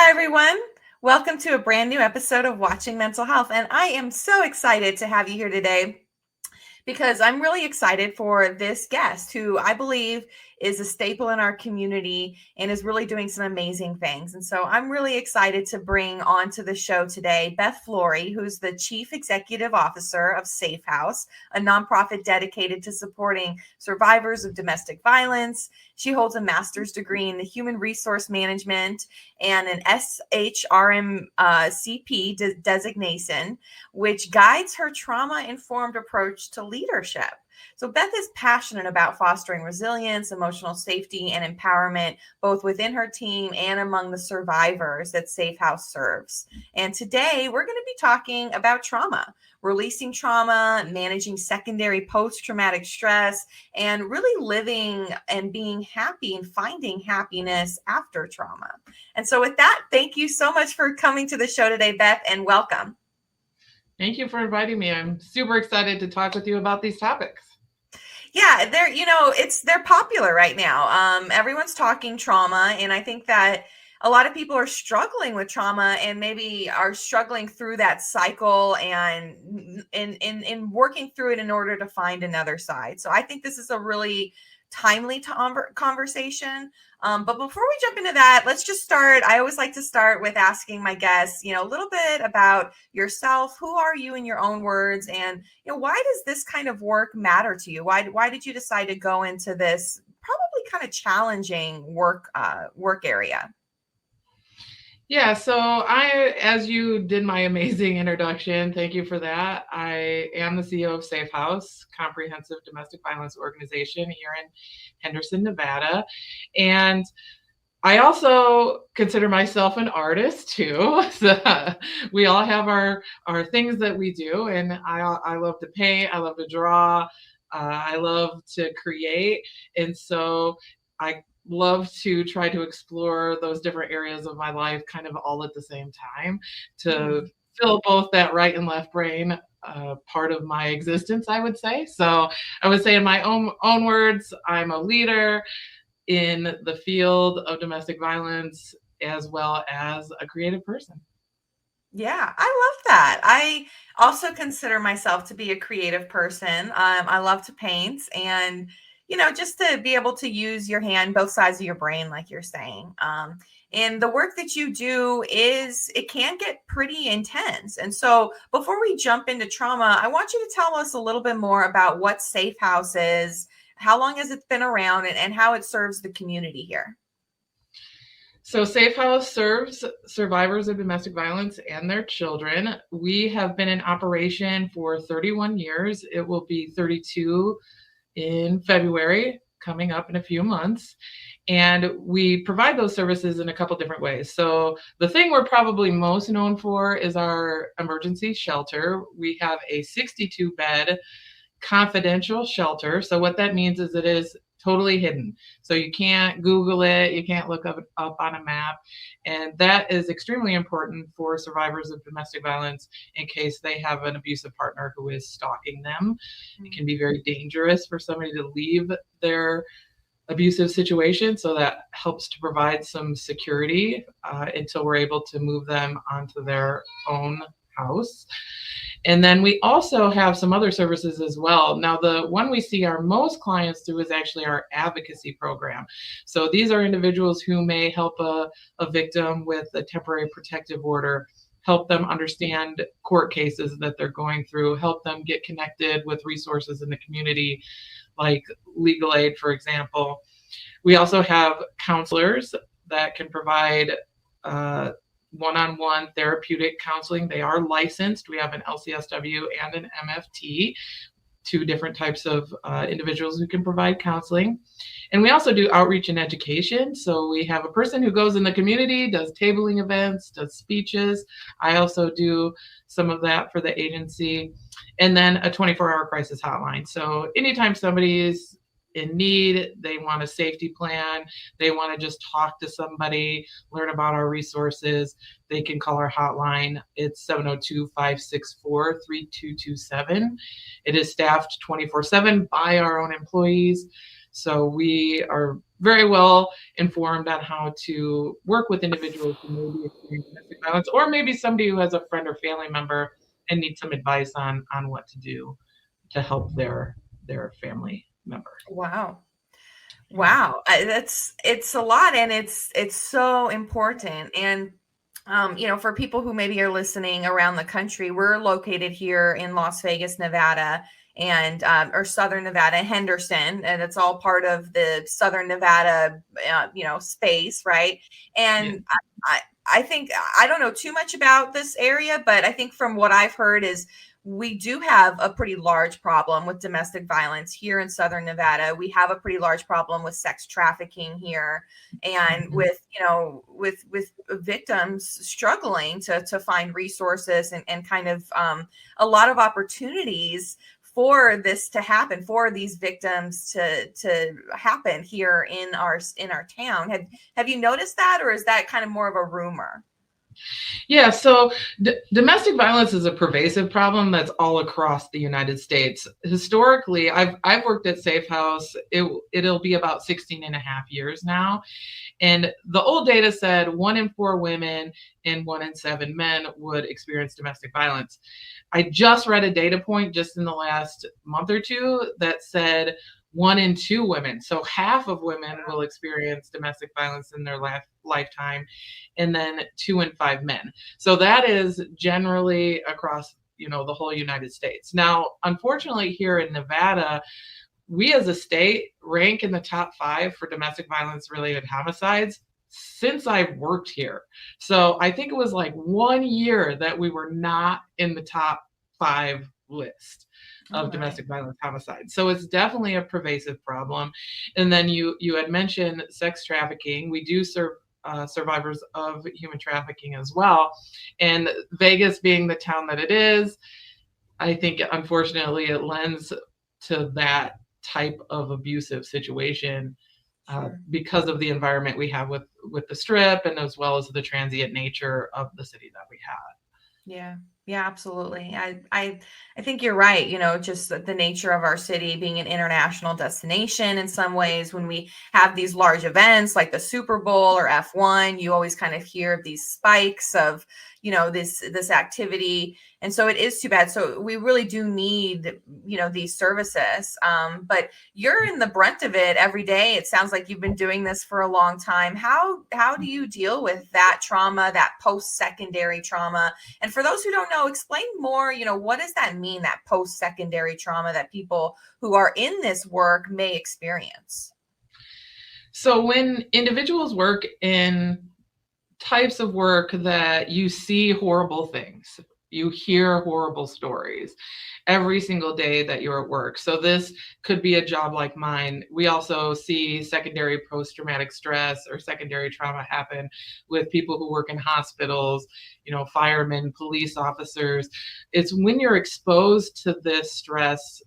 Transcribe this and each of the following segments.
Hi, everyone. Welcome to a brand new episode of Watching Mental Health. And I am so excited to have you here today because I'm really excited for this guest who I believe is a staple in our community and is really doing some amazing things. And so I'm really excited to bring onto the show today Beth Flory, who's the Chief Executive Officer of S.A.F.E, a nonprofit dedicated to supporting survivors of domestic violence. She holds a master's degree in the human resource management and an SHRM-CP designation, which guides her trauma-informed approach to leadership. So Beth is passionate about fostering resilience, emotional safety, and empowerment, both within her team and among the survivors that S.A.F.E serves. And today we're going to be talking about trauma, releasing trauma, managing secondary post-traumatic stress, and really living and being happy and finding happiness after trauma. And so with that, thank you so much for coming to the show today, Beth, and welcome. Thank you for inviting me. I'm super excited to talk with you about these topics. Yeah, they're popular right now. Everyone's talking trauma, and I think that a lot of people are struggling with trauma and maybe are struggling through that cycle and in working through it in order to find another side. So I think this is a really timely conversation. But before we jump into that, let's just start. I always like to start with asking my guests, a little bit about yourself. Who are you in your own words? And, why does this kind of work matter to you? Why did you decide to go into this probably kind of challenging work area? Yeah, so as you did my amazing introduction, thank you for that. I am the CEO of S.A.F.E, comprehensive domestic violence organization here in Henderson, Nevada. And I also consider myself an artist too. So we all have our things that we do, and I love to paint, I love to draw, I love to create, and so I love to try to explore those different areas of my life kind of all at the same time to fill both that right and left brain part of my existence, I would say. So I would say in my own words, I'm a leader in the field of domestic violence as well as a creative person. Yeah, I love that. I also consider myself to be a creative person. I love to paint and, just to be able to use your hand, both sides of your brain, like you're saying. And the work that you do it can get pretty intense. And so before we jump into trauma, I want you to tell us a little bit more about what S.A.F.E is, how long has it been around, and how it serves the community here. So S.A.F.E serves survivors of domestic violence and their children. We have been in operation for 31 years. It will be 32 in February, coming up in a few months. And we provide those services in a couple different ways. So the thing we're probably most known for is our emergency shelter. We have a 62-bed confidential shelter. So what that means is it is totally hidden. So you can't Google it, you can't look up on a map. And that is extremely important for survivors of domestic violence in case they have an abusive partner who is stalking them. It can be very dangerous for somebody to leave their abusive situation. So that helps to provide some security until we're able to move them onto their own house. And then we also have some other services as well. Now, the one we see our most clients through is actually our advocacy program. So these are individuals who may help a victim with a temporary protective order, help them understand court cases that they're going through, help them get connected with resources in the community, like legal aid, for example. We also have counselors that can provide one-on-one therapeutic counseling. They are licensed. We have an LCSW and an MFT, two different types of individuals who can provide counseling. And we also do outreach and education. So we have a person who goes in the community, does tabling events, does speeches. I also do some of that for the agency. And then a 24-hour crisis hotline. So anytime somebody is in need, they want a safety plan, they want to just talk to somebody, learn about our resources, they can call our hotline. It's 702-564-3227. It is staffed 24/7 by our own employees. So we are very well informed on how to work with individuals who may be experiencing domestic violence, or maybe somebody who has a friend or family member and needs some advice on what to do to help their family member. Wow. Wow, it's a lot, and it's so important. And for people who maybe are listening around the country, we're located here in Las Vegas, Nevada, and or Southern Nevada, Henderson, and it's all part of the Southern Nevada, space, right? Yeah. And I think I don't know too much about this area, but I think from what I've heard is we do have a pretty large problem with domestic violence here in Southern Nevada. We have a pretty large problem with sex trafficking here, and Mhm. with victims struggling to find resources and kind of a lot of opportunities for this to happen, for these victims to happen here in our town. Have you noticed that, or is that kind of more of a rumor? Yeah, so domestic violence is a pervasive problem that's all across the United States. Historically, I've worked at Safe House. It'll be about 16 and a half years now. And the old data said 1 in 4 women and 1 in 7 men would experience domestic violence. I just read a data point just in the last month or two that said 1 in 2 women, so half of women will experience domestic violence in their lifetime, and then 2 in 5 men. So that is generally across the whole United States. Now, unfortunately, here in Nevada, we as a state rank in the top 5 for domestic violence related homicides since I've worked here. So I think it was like 1 year that we were not in the top 5 list Oh of my. domestic violence homicides. So it's definitely a pervasive problem. And then you had mentioned sex trafficking. We do serve survivors of human trafficking as well. And Vegas being the town that it is, I think unfortunately it lends to that type of abusive situation Sure. because of the environment we have with the strip, and as well as the transient nature of the city that we have. Yeah. Yeah, absolutely. I think you're right. Just the nature of our city being an international destination in some ways. When we have these large events like the Super Bowl or F1, you always kind of hear of these spikes of, this activity. And so it is too bad. So we really do need, these services. But you're in the brunt of it every day. It sounds like you've been doing this for a long time. How do you deal with that trauma, that post-secondary trauma? And for those who don't know, explain more, what does that mean, that post-secondary trauma that people who are in this work may experience? So when individuals work in types of work that you see horrible things, you hear horrible stories every single day that you're at work. So this could be a job like mine. We also see secondary post-traumatic stress or secondary trauma happen with people who work in hospitals, firemen, police officers. It's when you're exposed to this stress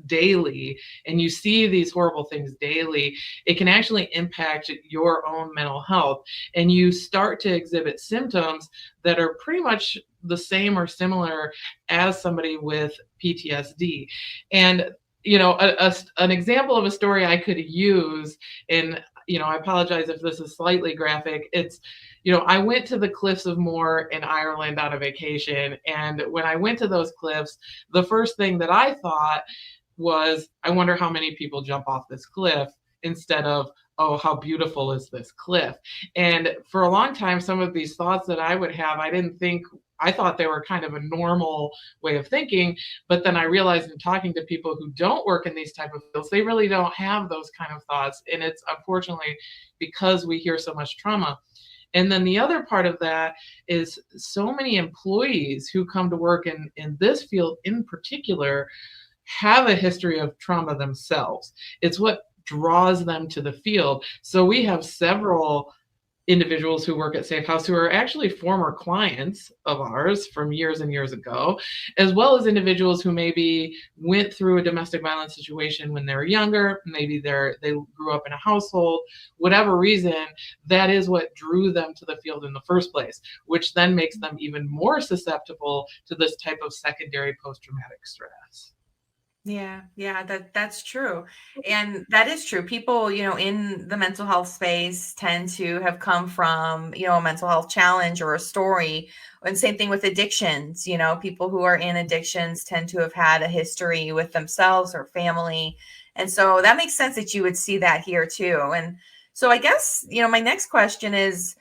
daily and you see these horrible things daily, it can actually impact your own mental health, and you start to exhibit symptoms that are pretty much the same or similar as somebody with PTSD. And an example of a story I could use, and I apologize if this is slightly graphic. It's I went to the Cliffs of Moher in Ireland on a vacation, and when I went to those cliffs, the first thing that I thought was, I wonder how many people jump off this cliff, instead of, oh, how beautiful is this cliff? And for a long time, some of these thoughts that I would have, I thought they were kind of a normal way of thinking. But then I realized in talking to people who don't work in these type of fields, they really don't have those kind of thoughts. And it's unfortunately because we hear so much trauma. And then the other part of that is so many employees who come to work in this field in particular have a history of trauma themselves. It's what draws them to the field. So we have several individuals who work at Safe House who are actually former clients of ours from years and years ago, as well as individuals who maybe went through a domestic violence situation when they were younger. Maybe they grew up in a household, whatever reason, that is what drew them to the field in the first place, which then makes them even more susceptible to this type of secondary post-traumatic stress. Yeah, that's true. And that is true. People, in the mental health space tend to have come from, a mental health challenge or a story. And same thing with addictions. People who are in addictions tend to have had a history with themselves or family. And so that makes sense that you would see that here too. And so I guess, my next question is,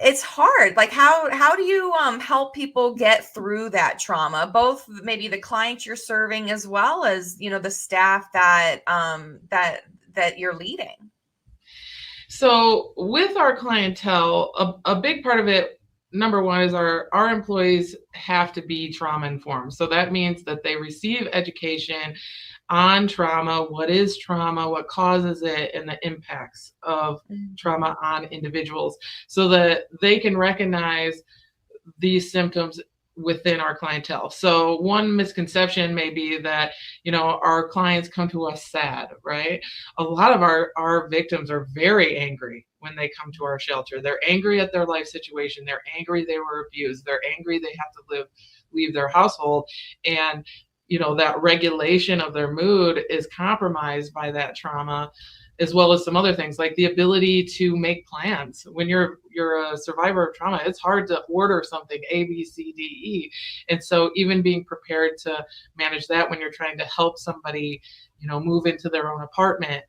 it's hard. Like, how do you help people get through that trauma, both maybe the clients you're serving as well as the staff that you're leading? So with our clientele, a big part of it, number one, is our employees have to be trauma informed. So that means that they receive education on trauma, what is trauma, what causes it, and the impacts of trauma on individuals, so that they can recognize these symptoms within our clientele. So one misconception may be that, our clients come to us sad, right? A lot of our victims are very angry when they come to our shelter. They're angry at their life situation. They're angry they were abused. They're angry they have to leave their household. And that regulation of their mood is compromised by that trauma, as well as some other things like the ability to make plans. When you're a survivor of trauma, it's hard to order something A, B, C, D, E. And so even being prepared to manage that when you're trying to help somebody, move into their own apartment,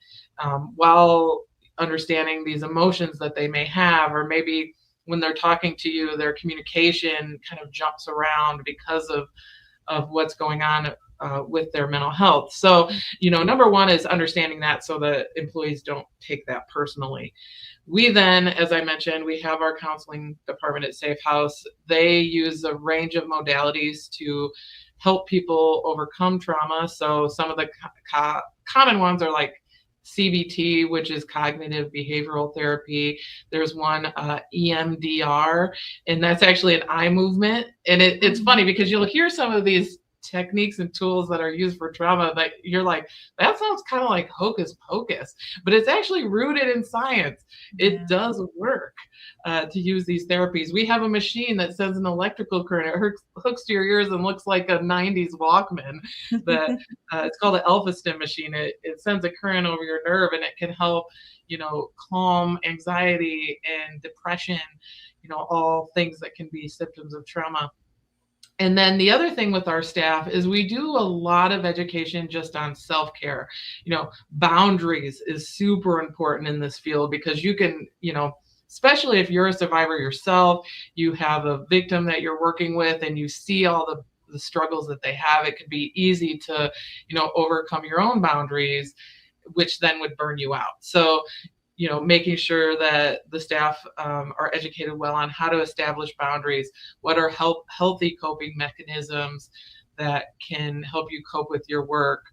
while understanding these emotions that they may have, or maybe when they're talking to you, their communication kind of jumps around because of what's going on with their mental health. So, number one is understanding that, so that employees don't take that personally. We then, as I mentioned, we have our counseling department at Safe House. They use a range of modalities to help people overcome trauma. So some of the common ones are like CBT, which is cognitive behavioral therapy. There's one, EMDR, and that's actually an eye movement. And it's funny because you'll hear some of these techniques and tools that are used for trauma that you're like, that sounds kind of like hocus pocus, but it's actually rooted in science. It does work to use these therapies. We have a machine that sends an electrical current. It hooks to your ears and looks like a 90s Walkman. That it's called an alpha stim machine. It sends a current over your nerve, and it can help calm anxiety and depression, all things that can be symptoms of trauma. And then the other thing with our staff is we do a lot of education just on self-care. Boundaries is super important in this field, because you can, especially if you're a survivor yourself, you have a victim that you're working with, and you see all the struggles that they have, it can be easy to, overcome your own boundaries, which then would burn you out. So making sure that the staff are educated well on how to establish boundaries, what are healthy coping mechanisms that can help you cope with your work,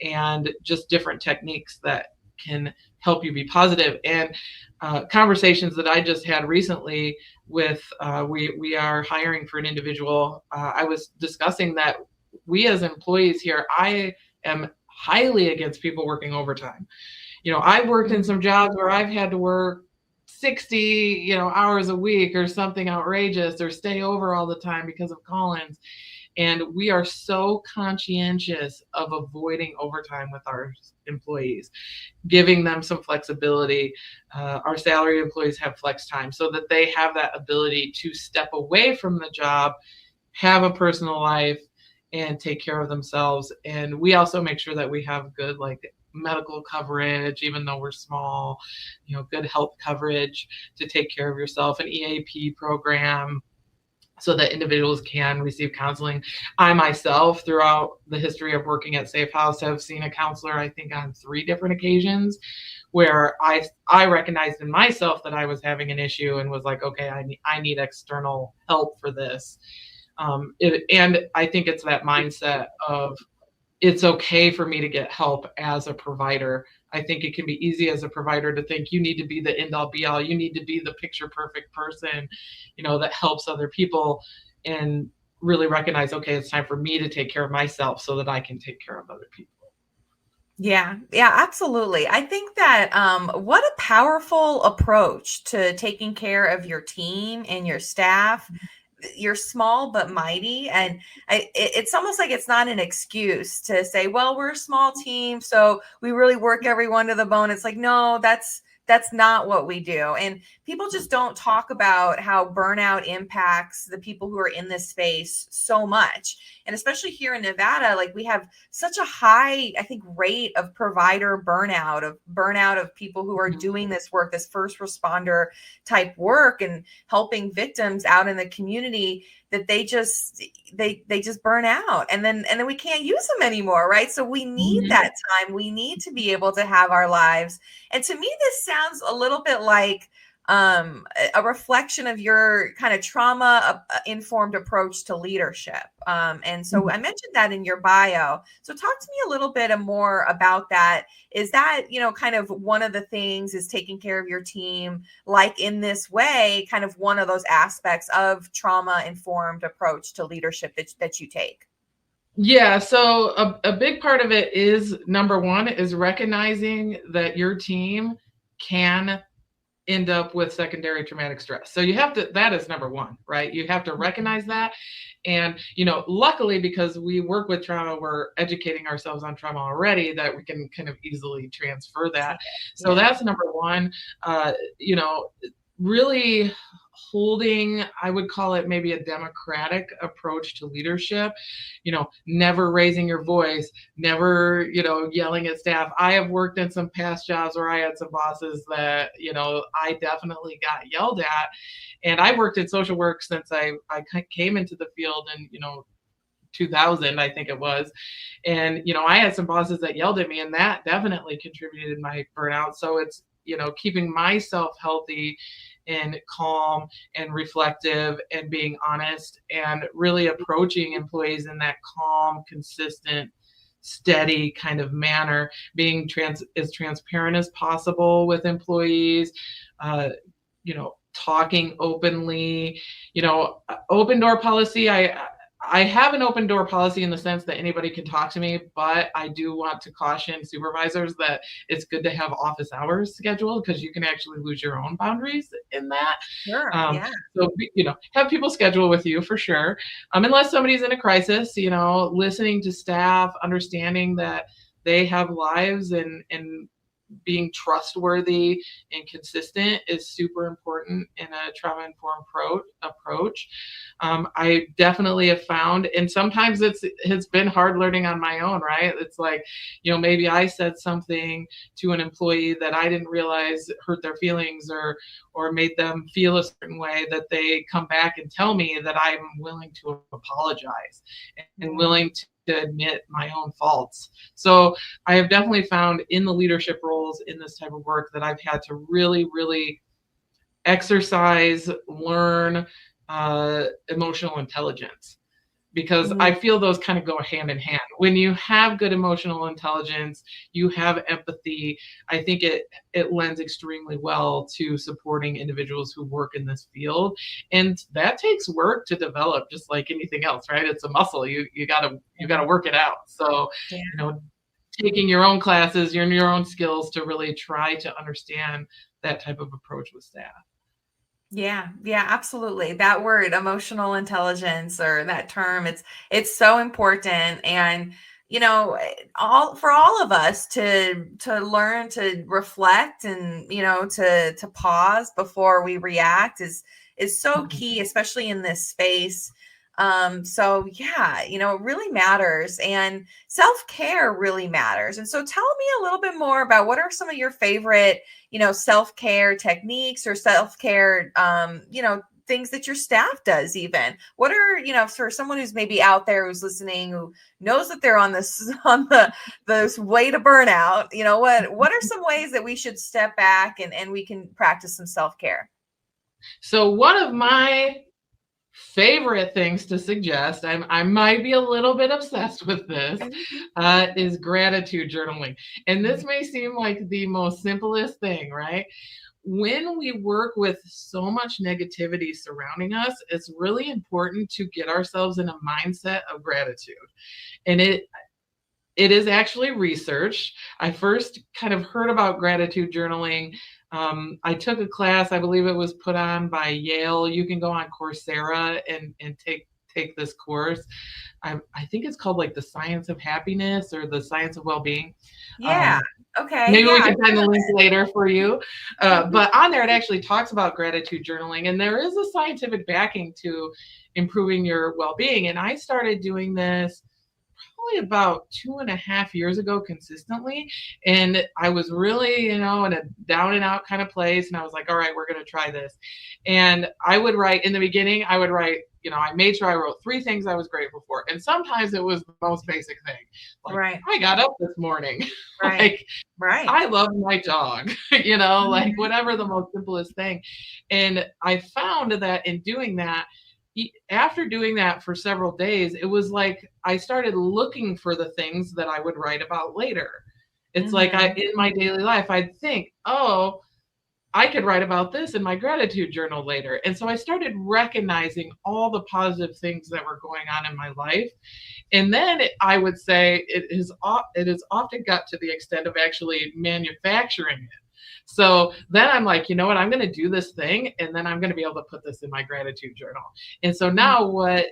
and just different techniques that can help you be positive. And conversations that I just had recently with, we are hiring for an individual. I was discussing that we as employees here, I am highly against people working overtime. I've worked in some jobs where I've had to work 60, hours a week or something outrageous, or stay over all the time because of call-ins. And we are so conscientious of avoiding overtime with our employees, giving them some flexibility. Our salary employees have flex time, so that they have that ability to step away from the job, have a personal life, and take care of themselves. And we also make sure that we have good, medical coverage, even though we're small, good health coverage to take care of yourself, an EAP program, so that individuals can receive counseling. I myself, throughout the history of working at Safe House, have seen a counselor, I think, on 3 different occasions, where I recognized in myself that I was having an issue, and was like, okay, I need external help for this. And I think it's that mindset of, it's okay for me to get help as a provider. I think it can be easy as a provider to think you need to be the end all be all. You need to be the picture perfect person, that helps other people, and really recognize, okay, it's time for me to take care of myself so that I can take care of other people. Yeah, absolutely. I think that what a powerful approach to taking care of your team and your staff. you're small but mighty. And it's almost like it's not an excuse to say, well, we're a small team, so we really work everyone to the bone. It's like, no, that's not what we do. And people just don't talk about how burnout impacts the people who are in this space so much. And especially here in Nevada, like we have such a high, I think, rate of provider burnout of people who are doing this work, this first responder type work and helping victims out in the community, that they just burn out, and then we can't use them anymore, right? So we need that time. We need to be able to have our lives. And to me, this sounds a little bit like a reflection of your kind of trauma informed approach to leadership. And so I mentioned that in your bio. So talk to me a little bit more about that. Is that, kind of one of the things, is taking care of your team like in this way, kind of one of those aspects of trauma informed approach to leadership that you take? Yeah, so a big part of it is, number one, is recognizing that your team can end up with secondary traumatic stress. So you have to, that is number one, right? You have to recognize that. And, luckily, because we work with trauma, we're educating ourselves on trauma already, that we can kind of easily transfer that. So that's number one. Really holding, I would call it maybe a democratic approach to leadership, never raising your voice, never, yelling at staff. I have worked in some past jobs where I had some bosses that, I definitely got yelled at. And I worked in social work since I came into the field in, 2000, I think it was. And, I had some bosses that yelled at me, and that definitely contributed to my burnout. So it's, keeping myself healthy and calm and reflective and being honest and really approaching employees in that calm, consistent, steady kind of manner, being as transparent as possible with employees, talking openly, open door policy. I have an open door policy in the sense that anybody can talk to me, but I do want to caution supervisors that it's good to have office hours scheduled, because you can actually lose your own boundaries in that. Sure. So, have people schedule with you for sure. Unless somebody's in a crisis, listening to staff, understanding that they have lives, and being trustworthy and consistent is super important in a trauma-informed approach. I definitely have found, and sometimes it's been hard learning on my own, right? It's like, maybe I said something to an employee that I didn't realize hurt their feelings or made them feel a certain way, that they come back and tell me, that I'm willing to apologize and willing to admit my own faults. So I have definitely found in the leadership roles in this type of work that I've had to really, really exercise, learn emotional intelligence, because I feel those kind of go hand in hand. When you have good emotional intelligence, you have empathy, I think it lends extremely well to supporting individuals who work in this field. And that takes work to develop, just like anything else, right? It's a muscle. You gotta work it out. So, taking your own classes, your own skills to really try to understand that type of approach with staff. Yeah, absolutely. That word, emotional intelligence, or that term, it's so important. And all of us to learn to reflect, and to pause before we react is so key, especially in this space. So yeah, it really matters, and self-care really matters. And so tell me a little bit more about, what are some of your favorite, self-care techniques, or self-care, things that your staff does even. What are, for someone who's maybe out there who's listening, who knows that they're on this way to burnout, what are some ways that we should step back and we can practice some self-care? So one of my favorite things to suggest, I might be a little bit obsessed with this, is gratitude journaling. And this may seem like the most simplest thing, right? When we work with so much negativity surrounding us, it's really important to get ourselves in a mindset of gratitude. And it is actually researched. I first kind of heard about gratitude journaling I took a class, I believe it was put on by Yale. You can go on Coursera and take this course. I think it's called like the Science of Happiness or the Science of Well-being. Yeah. Okay. Maybe Yeah. we can find the link later for you. Mhm. But on there, it actually talks about gratitude journaling, and there is a scientific backing to improving your well-being. And I started doing this probably about 2.5 years ago consistently. And I was really, in a down and out kind of place. And I was like, all right, we're going to try this. And I would write in the beginning, I made sure I wrote 3 things I was grateful for. And sometimes it was the most basic thing. Like, Right. I got up this morning. Right. Like, Right. I love my dog, like Mhm. whatever the most simplest thing. And I found that in doing that, after doing that for several days, it was like I started looking for the things that I would write about later. It's like Mhm. in my daily life, I'd think, oh, I could write about this in my gratitude journal later. And so I started recognizing all the positive things that were going on in my life. And then I would say it has often got to the extent of actually manufacturing it. So then I'm like, you know what, I'm going to do this thing and then I'm going to be able to put this in my gratitude journal. And so Mhm. now what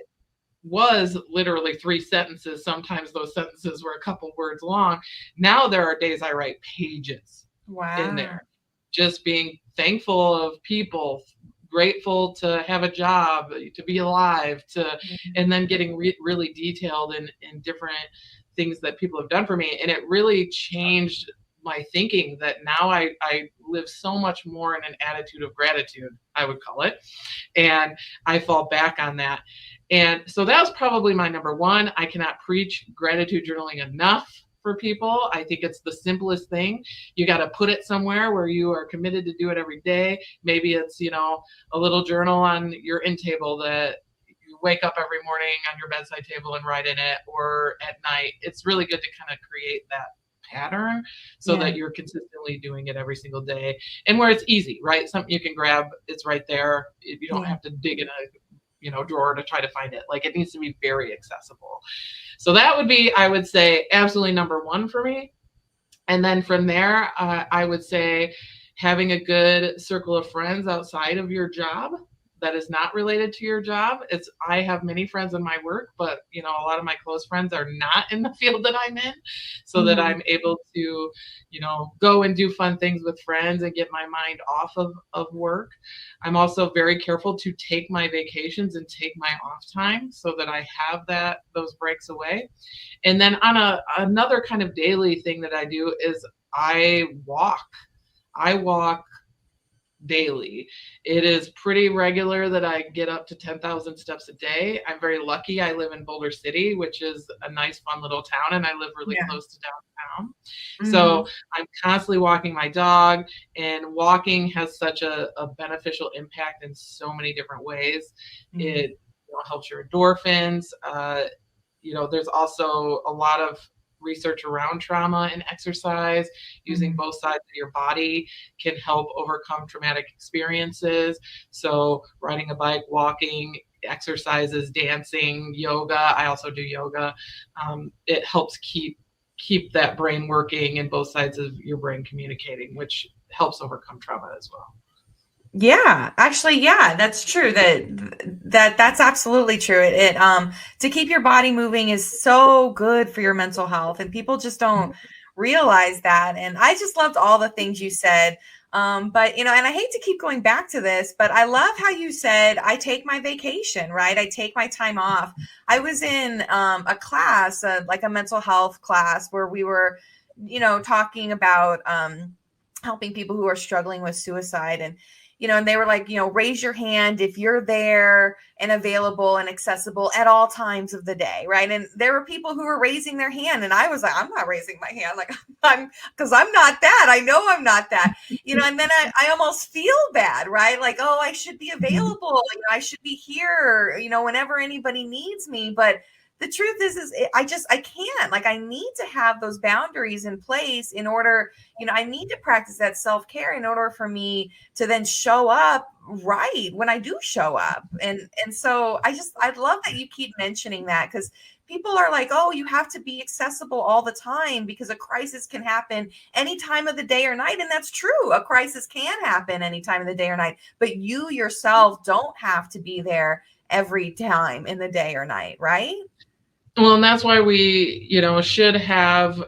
was literally 3 sentences, sometimes those sentences were a couple words long. Now there are days I write pages in Wow. there, just being thankful of people, grateful to have a job, to be alive, and then getting really detailed in different things that people have done for me. And it really changed my thinking that now I live so much more in an attitude of gratitude, I would call it. And I fall back on that. And so that was probably my number one. I cannot preach gratitude journaling enough for people. I think it's the simplest thing. You got to put it somewhere where you are committed to do it every day. Maybe it's, a little journal on your end table that you wake up every morning on your bedside table and write in it, or at night. It's really good to kind of create that pattern so Yeah. that you're consistently doing it every single day, and where it's easy, right? Something you can grab, it's right there. You don't Yeah. have to dig in a drawer to try to find it. Like, it needs to be very accessible. So that would be, I would say, absolutely number one for me. And then from there, I would say having a good circle of friends outside of your job that is not related to your job. I have many friends in my work, but a lot of my close friends are not in the field that I'm in, so that Mhm. I'm able to, go and do fun things with friends and get my mind off of work. I'm also very careful to take my vacations and take my off time so that I have those breaks away. And then on another kind of daily thing that I do is I walk. I walk daily. It is pretty regular that I get up to 10,000 steps a day. I'm very lucky. I live in Boulder City, which is a nice, fun little town, and I live really Yeah. close to downtown. So Mhm. I'm constantly walking my dog, and walking has such a beneficial impact in so many different ways. Mhm. It helps your endorphins. There's also a lot of research around trauma and exercise. Using Mhm. both sides of your body can help overcome traumatic experiences. So riding a bike, walking, exercises, dancing, yoga. I also do yoga. It helps keep that brain working and both sides of your brain communicating, which helps overcome trauma as well. Yeah, actually, yeah, that's true. That's absolutely true. To keep your body moving is so good for your mental health, and people just don't realize that. And I just loved all the things you said. But and I hate to keep going back to this, but I love how you said I take my vacation, right? I take my time off. I was in a class, like a mental health class, where we were, talking about helping people who are struggling with suicide, and they were like, raise your hand if you're there and available and accessible at all times of the day, right? And there were people who were raising their hand, and I was like, I'm not raising my hand, like I'm because I'm not that. I know I'm not that, and then I almost feel bad, right? Like, oh, I should be Mhm. available, I should be here, whenever anybody needs me, but the truth is I can't. Like, I need to have those boundaries in place in order, I need to practice that self-care in order for me to then show up right when I do show up. And so I love that you keep mentioning that, because people are like, oh, you have to be accessible all the time because a crisis can happen any time of the day or night. And that's true. A crisis can happen any time of the day or night, but you yourself don't have to be there every time in the day or night, right? Well, and that's why we, should have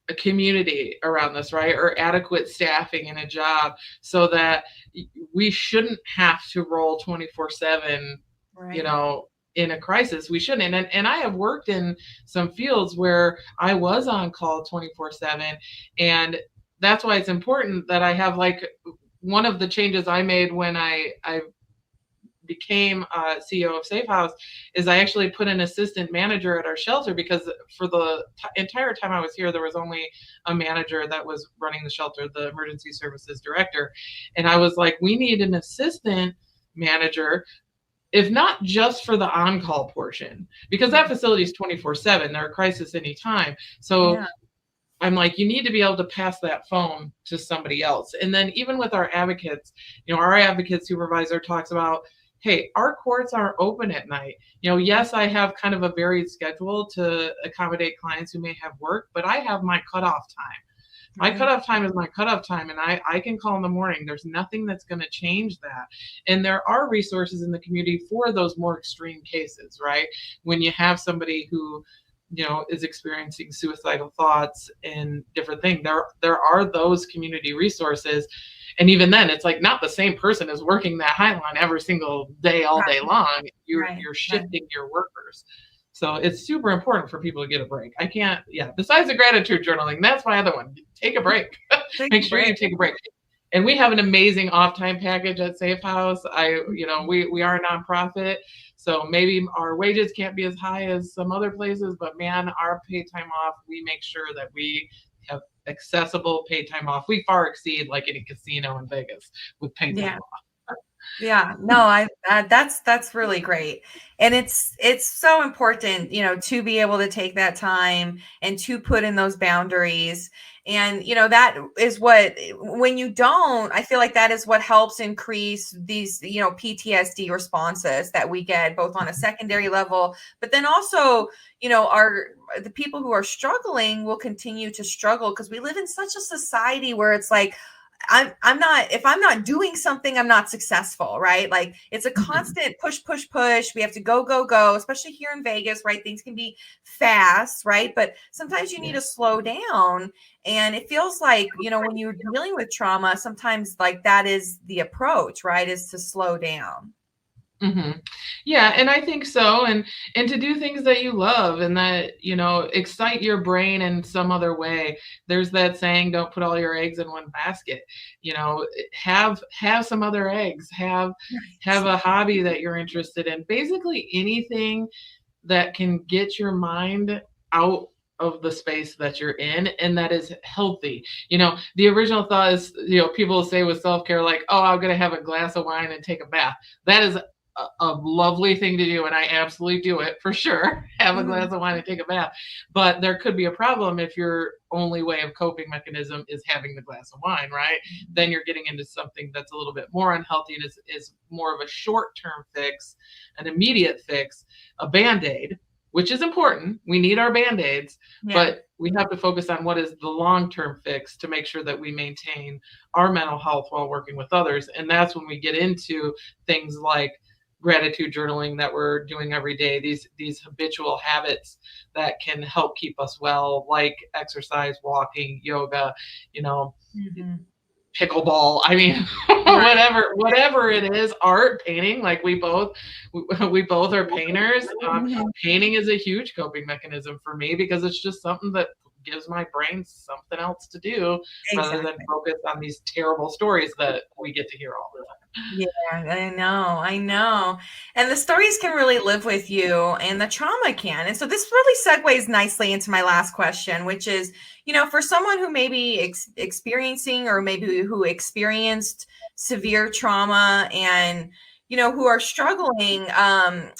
a community around this, right? Or adequate staffing in a job so that we shouldn't have to roll 24/7, Right. in a crisis. We shouldn't. And I have worked in some fields where I was on call 24/7. And that's why it's important that I have, like, one of the changes I made when I became CEO of Safe House is I actually put an assistant manager at our shelter, because for the entire time I was here, there was only a manager that was running the shelter, the emergency services director. And I was like, we need an assistant manager, if not just for the on-call portion, because that facility is 24/7. There are crises anytime. So Yeah. I'm like, you need to be able to pass that phone to somebody else. And then even with our advocates, our advocate supervisor talks about, hey, our courts are open at night. Yes, I have kind of a varied schedule to accommodate clients who may have work, but I have my cutoff time. My Right. cutoff time is my cutoff time, and I can call in the morning. There's nothing that's going to change that. And there are resources in the community for those more extreme cases, right? When you have somebody who is experiencing suicidal thoughts and different things, there are those community resources. And even then, it's like not the same person is working that Highline every single day, all day Right. long. You're Right. Right. shifting your workers. So it's super important for people to get a break. I can't, yeah, besides the gratitude journaling, that's my other one. Take a break. Take Make a sure break. you take a break. And we have an amazing off time package at Safe House. We are a nonprofit, so maybe our wages can't be as high as some other places, but man, our paid time off, we make sure that we have accessible paid time off. We far exceed like any casino in Vegas with paid time Yeah. off. Yeah, no, that's really great. And it's so important, to be able to take that time and to put in those boundaries. And that is what, when you don't, I feel like that is what helps increase these, PTSD responses that we get both on a secondary level, but then also, the people who are struggling will continue to struggle, because we live in such a society where it's like, I'm not, if I'm not doing something, I'm not successful, right? Like it's a Mhm. constant push, push, push. We have to go, go, go, especially here in Vegas, right? Things can be fast, right? But sometimes you need Yeah. to slow down. And it feels like, when you're dealing with trauma, sometimes like that is the approach, right? Is to slow down. hmm Yeah, and I think so, and to do things that you love and that excite your brain in some other way. There's that saying, "Don't put all your eggs in one basket." Have some other eggs. Have a hobby that you're interested in. Basically, anything that can get your mind out of the space that you're in and that is healthy. The original thought is, people say with self-care, like, oh, I'm going to have a glass of wine and take a bath. That is a lovely thing to do, and I absolutely do it for sure. Have a Mhm. glass of wine and take a bath. But there could be a problem if your only way of coping mechanism is having the glass of wine, right? Then you're getting into something that's a little bit more unhealthy and is more of a short-term fix, an immediate fix, a band-aid, which is important. We need our band-aids, Yeah. but we have to focus on what is the long-term fix to make sure that we maintain our mental health while working with others. And that's when we get into things like gratitude journaling that we're doing every day, these habitual habits that can help keep us well, like exercise, walking, yoga, you know, Mhm. pickleball. I mean, Right. whatever it is, art, painting. Like we both are painters. Mhm. Painting is a huge coping mechanism for me because it's just something that gives my brain something else to do rather than Exactly. focus on these terrible stories that we get to hear all the time. Yeah, I know, I know. And the stories can really live with you and the trauma can. And so this really segues nicely into my last question, which is, for someone who may be experiencing or maybe who experienced severe trauma and, who are struggling, and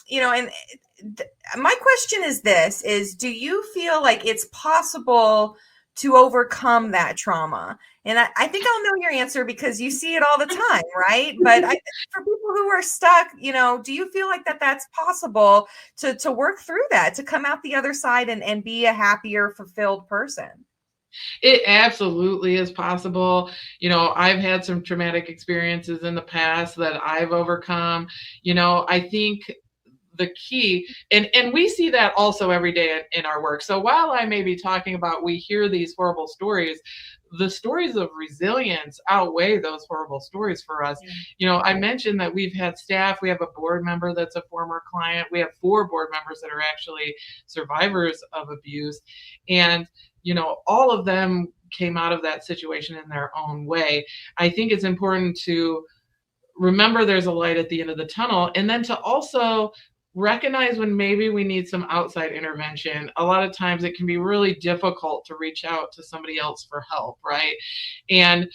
my question is this, is do you feel like it's possible to overcome that trauma? And I think I'll know your answer because you see it all the time, right? But for people who are stuck, do you feel like that's possible to work through that, to come out the other side and be a happier, fulfilled person? It absolutely is possible. I've had some traumatic experiences in the past that I've overcome. I think the key, and we see that also every day in our work. So while I may be talking about, we hear these horrible stories, the stories of resilience outweigh those horrible stories for us. I mentioned that we've had staff, we have a board member that's a former client, we have 4 board members that are actually survivors of abuse. And all of them came out of that situation in their own way. I think it's important to remember there's a light at the end of the tunnel, and then to also recognize when maybe we need some outside intervention. A lot of times it can be really difficult to reach out to somebody else for help, right? And,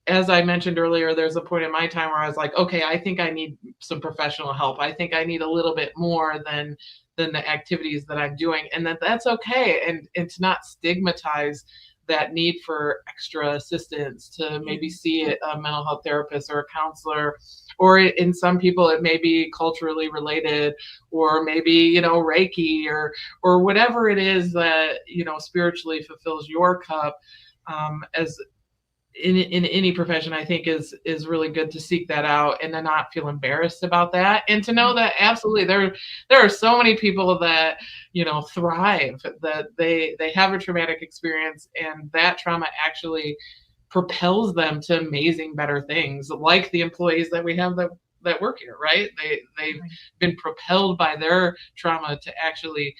as I mentioned earlier, there's a point in my time where I was like, okay, I think I need some professional help. I think I need a little bit more than the activities that I'm doing, and that's okay. And to not stigmatize that need for extra assistance, to maybe see a mental health therapist or a counselor, or in some people it may be culturally related, or maybe Reiki or whatever it is that spiritually fulfills your cup. As in any profession, I think is really good to seek that out and to not feel embarrassed about that, and to know that absolutely there are so many people that thrive, that they have a traumatic experience, and that trauma actually propels them to amazing, better things, like the employees that we have that work here, right? They've been propelled by their trauma to actually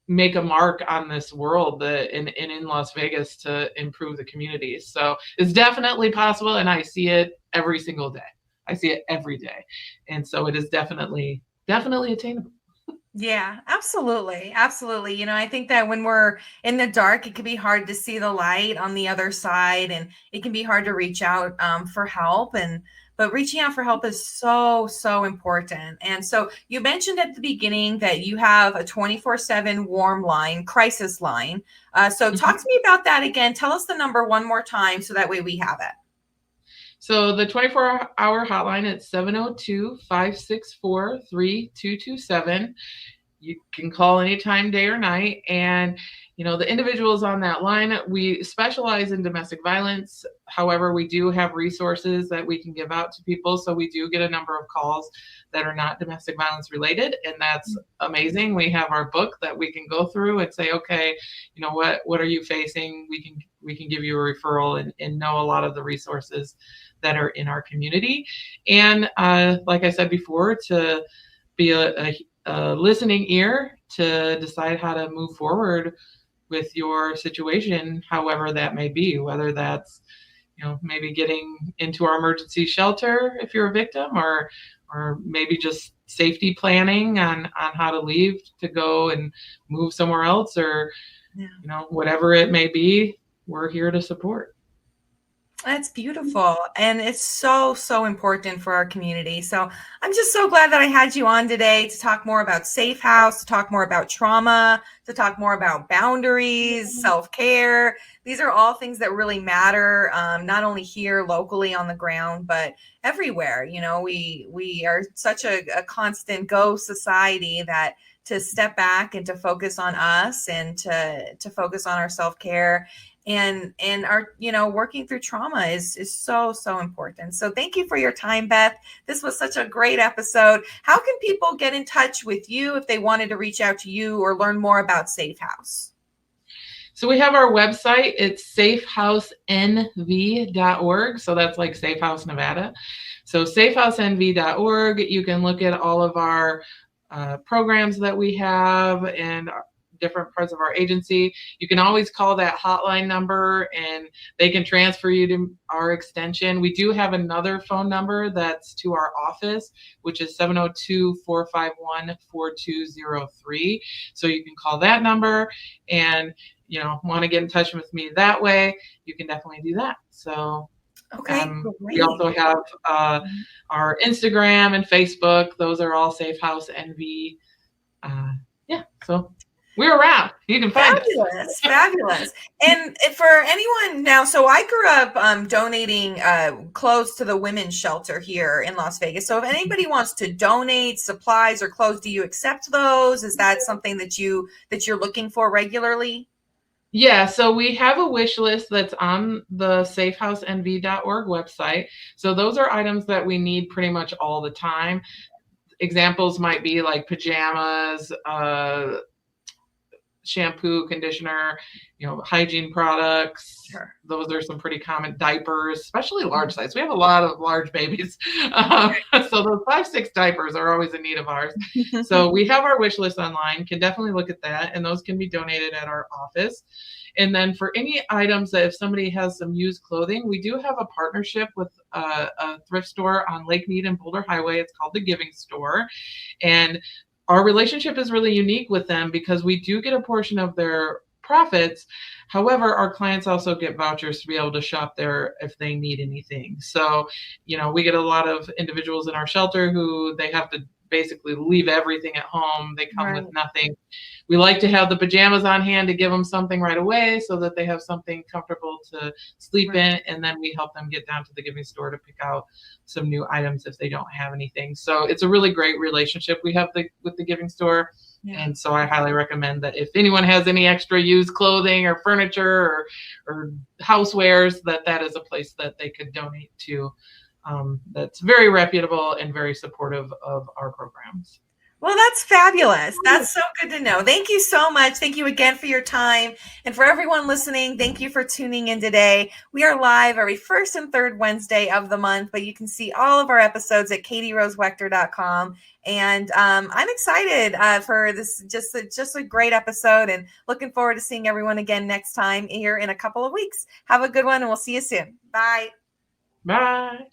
make a mark on this world, in Las Vegas, to improve the community. So it's definitely possible, and I see it every single day. I see it every day. And so it is definitely attainable. Yeah, absolutely. Absolutely. I think that when we're in the dark, it can be hard to see the light on the other side, and it can be hard to reach out for help. But reaching out for help is so, so important. And so you mentioned at the beginning that you have a 24/7 warm line, crisis line. So talk to me about that again. Tell us the number one more time so that way we have it. So the 24-hour hotline, it's 702-564-3227. You can call anytime, day or night. And, the individuals on that line, we specialize in domestic violence. However, we do have resources that we can give out to people. So we do get a number of calls that are not domestic violence related. And that's amazing. We have our book that we can go through and say, okay, what are you facing? We can give you a referral and know a lot of the resources that are in our community. And like I said before, to be a listening ear to decide how to move forward with your situation, however that may be, whether that's maybe getting into our emergency shelter if you're a victim, or maybe just safety planning on how to leave to go and move somewhere else, or whatever it may be, we're here to support. That's beautiful. And it's so, so important for our community. So I'm just so glad that I had you on today to talk more about Safe House, to talk more about trauma, to talk more about boundaries, self-care. These are all things that really matter, not only here locally on the ground, but everywhere. We are such a constant go society that to step back and to focus on us, and to focus on our self-care and our working through trauma is so, so important. So thank you for your time, Beth. This was such a great episode. How can people get in touch with you if they wanted to reach out to you or learn more about Safe House? So we have our website. It's safehousenv.org. So that's like Safe House Nevada. So safehousenv.org. You can look at all of our programs that we have and different parts of our agency. You can always call that hotline number and they can transfer you to our extension. We do have another phone number that's to our office, which is 702-451-4203. So you can call that number, and want to get in touch with me that way, you can definitely do that. So okay, we also have our Instagram and Facebook. Those are all Safe House NV. So We're around. You can find us. Fabulous, fabulous. And for anyone now, so I grew up donating clothes to the women's shelter here in Las Vegas. So if anybody wants to donate supplies or clothes, do you accept those? Is that something that you're looking for regularly? Yeah, so we have a wish list that's on the safehousenv.org website. So those are items that we need pretty much all the time. Examples might be like pajamas, shampoo, conditioner, hygiene products. Sure. Those are some pretty common. Diapers, especially large size. We have a lot of large babies. So those 5-6 diapers are always in need of ours. So we have our wish list online. Can definitely look at that. And those can be donated at our office. And then for any items that if somebody has some used clothing, we do have a partnership with a thrift store on Lake Mead and Boulder Highway. It's called the Giving Store. And our relationship is really unique with them because we do get a portion of their profits. However, our clients also get vouchers to be able to shop there if they need anything. So, we get a lot of individuals in our shelter who they have to basically leave everything at home. They come with nothing. We like to have the pajamas on hand to give them something right away so that they have something comfortable to sleep in. And then we help them get down to the Giving Store to pick out some new items if they don't have anything. So it's a really great relationship we have with the Giving Store. Yeah. And so I highly recommend that if anyone has any extra used clothing or furniture or housewares, that is a place that they could donate to. That's very reputable and very supportive of our programs. Well, that's fabulous. That's so good to know. Thank you so much. Thank you again for your time. And for everyone listening, thank you for tuning in today. We are live every first and third Wednesday of the month, but you can see all of our episodes at katierosewaechter.com. And I'm excited for this, just a great episode, and looking forward to seeing everyone again next time here in a couple of weeks. Have a good one, and we'll see you soon. Bye. Bye.